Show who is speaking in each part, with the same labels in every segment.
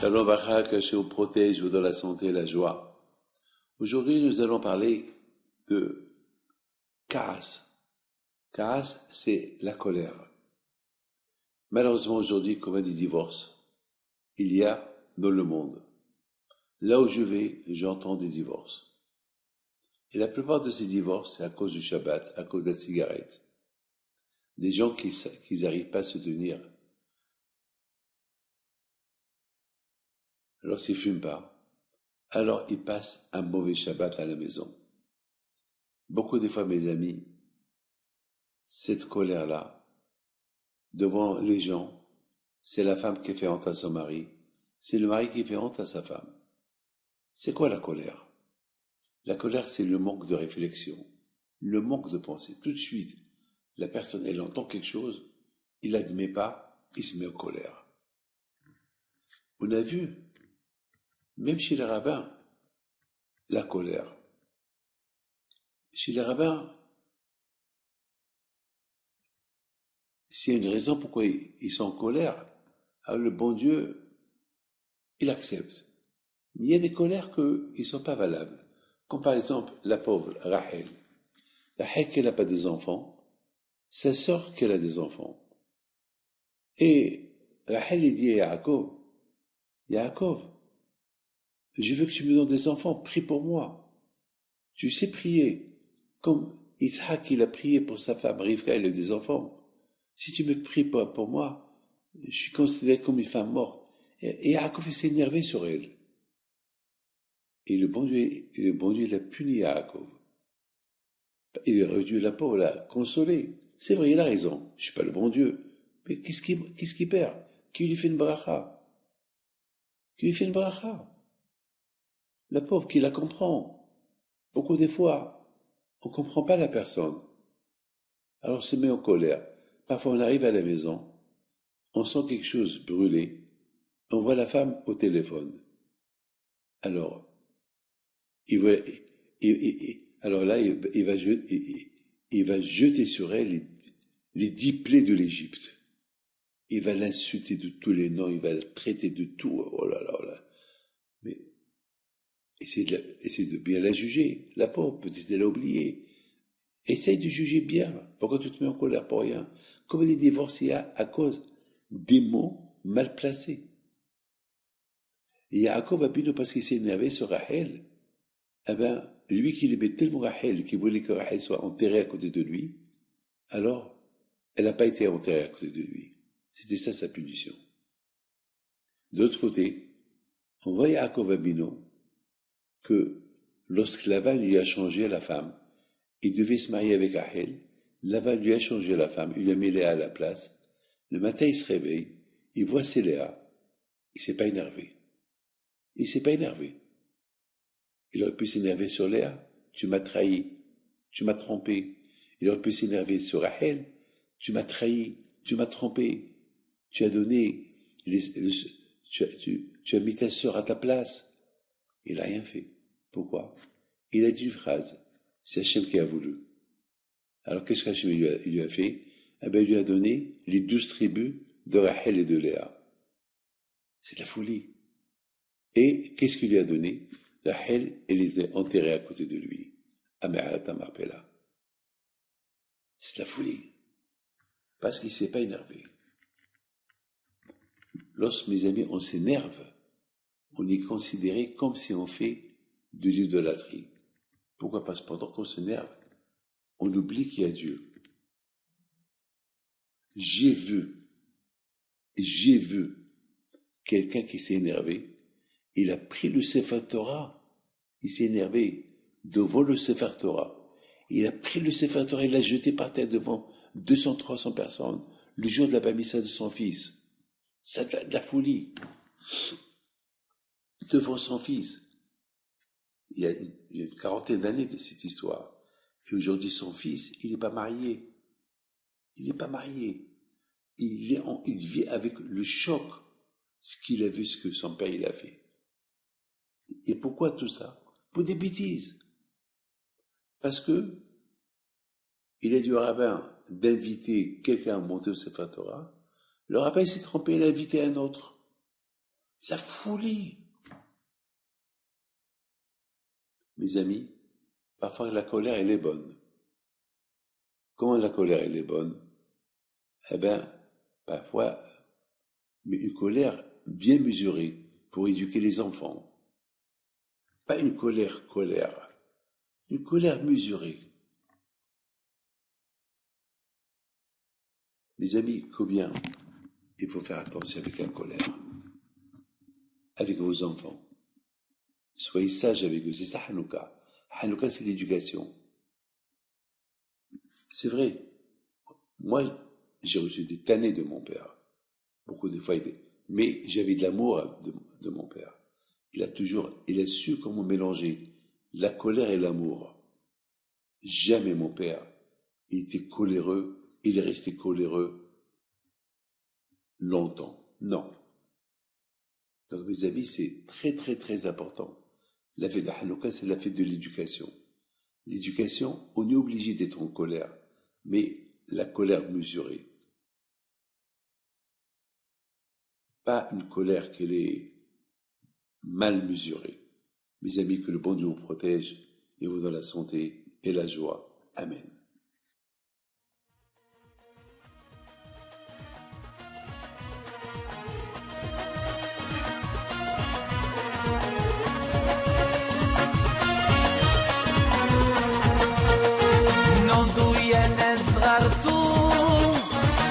Speaker 1: Shalom Bacha, caché au protège ou dans la santé et la joie. Aujourd'hui, nous allons parler de Kaas. Kaas, c'est la colère. Malheureusement, aujourd'hui, comme il y a des divorces, il y a dans le monde. Là où je vais, j'entends des divorces. Et la plupart de ces divorces, c'est à cause du Shabbat, à cause de la cigarette. Des gens qui n'arrivent pas à se tenir. Alors, s'ils ne fument pas, alors ils passent un mauvais Shabbat à la maison. Beaucoup de fois, mes amis, cette colère-là, devant les gens, c'est la femme qui fait honte à son mari, c'est le mari qui fait honte à sa femme. C'est quoi la colère? La colère, c'est le manque de réflexion, le manque de pensée. Tout de suite, la personne, elle entend quelque chose, il n'admet pas, il se met en colère. On a vu, même chez les rabbins, la colère. Chez les rabbins, s'il y a une raison pourquoi ils sont en colère, alors le bon Dieu, il accepte. Mais il y a des colères qui ne sont pas valables. Comme par exemple la pauvre Rachel. Rachel qui n'a pas des enfants, sa sœur qui a des enfants. Et Rachel dit à Yaakov, je veux que tu me donnes des enfants, prie pour moi. Tu sais prier. Comme Isaac, il a prié pour sa femme Rivka, elle a des enfants. Si tu me pries pour moi, je suis considéré comme une femme morte. Et Yaakov s'est énervé sur elle. Et le bon Dieu l'a puni Yaakov. Il aurait dû la pauvre la consoler. C'est vrai, il a raison. Je suis pas le bon Dieu. Mais qu'est-ce qu'il perd? Qui lui fait une bracha? Qui lui fait une bracha? La pauvre qui la comprend. Beaucoup des fois, on comprend pas la personne. Alors on se met en colère. Parfois on arrive à la maison, on sent quelque chose brûler, on voit la femme au téléphone. Alors, alors là, il va jeter sur elle les 10 plaies de l'Égypte. Il va l'insulter de tous les noms, il va la traiter de tout. Oh là là là. Mais essaye de bien la juger. La pauvre, peut-être elle a oublié. Essaye de juger bien. Pourquoi tu te mets en colère pour rien? Comme des divorces, il y a à cause des mots mal placés. Et Yaakov Abinu, parce qu'il s'est énervé sur Rachel, eh ben, lui qui aimait tellement Rachel, qui voulait que Rachel soit enterrée à côté de lui, alors, elle n'a pas été enterrée à côté de lui. C'était ça sa punition. D'autre côté, on voit Yaakov Abinu que lorsque Lavan lui a changé la femme, il devait se marier avec Rachel, Lavan lui a changé la femme, il lui a mis Léa à la place. Le matin, il se réveille, il voit c'est Léa, il s'est pas énervé. Il s'est pas énervé. Il aurait pu s'énerver sur Léa, tu m'as trahi, tu m'as trompé. Il aurait pu s'énerver sur Rachel, tu m'as trahi, tu m'as trompé, tu as donné, tu as mis ta sœur à ta place. Il n'a rien fait. Pourquoi? Il a dit une phrase, c'est Hachem qui a voulu. Alors qu'est-ce qu'Hachem lui a fait? Eh bien, il lui a donné les 12 tribus de Rachel et de Léa. C'est de la folie. Et qu'est-ce qu'il lui a donné? Rachel, elle était enterrée à côté de lui. Améata Marpella. C'est de la folie. Parce qu'il ne s'est pas énervé. Lorsque, mes amis, on s'énerve, on est considéré comme si on fait de l'idolâtrie. Pourquoi? Parce que pendant qu'on s'énerve, on oublie qu'il y a Dieu. J'ai vu quelqu'un qui s'est énervé, il a pris le Sefer Torah, il s'est énervé devant le Sefer Torah. Il a pris le Sefer Torah, il l'a jeté par terre devant 200, 300 personnes, le jour de la baptême de son fils. C'est de la folie. Devant son fils. Il y a une quarantaine d'années de cette histoire. Et aujourd'hui, son fils, il n'est pas marié. Il n'est pas marié. Il vit avec le choc, ce qu'il a vu, ce que son père il a fait. Et pourquoi tout ça? Pour des bêtises. Parce que il a dit au rabbin d'inviter quelqu'un à monter au Sefer Torah. Le rabbin s'est trompé, il a invité un autre. La folie. Mes amis, parfois la colère, elle est bonne. Comment la colère, elle est bonne? Eh bien, parfois, mais une colère bien mesurée pour éduquer les enfants. Pas une colère, une colère mesurée. Mes amis, combien il faut faire attention avec la colère, avec vos enfants. Soyez sages avec eux, c'est ça Hanouka. Hanouka, c'est l'éducation. C'est vrai. Moi, j'ai reçu des tannées de mon père. Beaucoup de fois, mais j'avais de l'amour de mon père. Il a su comment mélanger la colère et l'amour. Jamais mon père, il était coléreux, il est resté coléreux longtemps. Non. Donc mes amis, c'est très très très important. La fête de Hanouka, c'est la fête de l'éducation. L'éducation, on est obligé d'être en colère, mais la colère mesurée. Pas une colère qu'elle est mal mesurée. Mes amis, que le bon Dieu vous protège et vous donne la santé et la joie. Amen.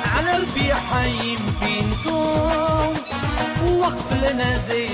Speaker 2: على ربيع حيم بنتو وقف لنا زي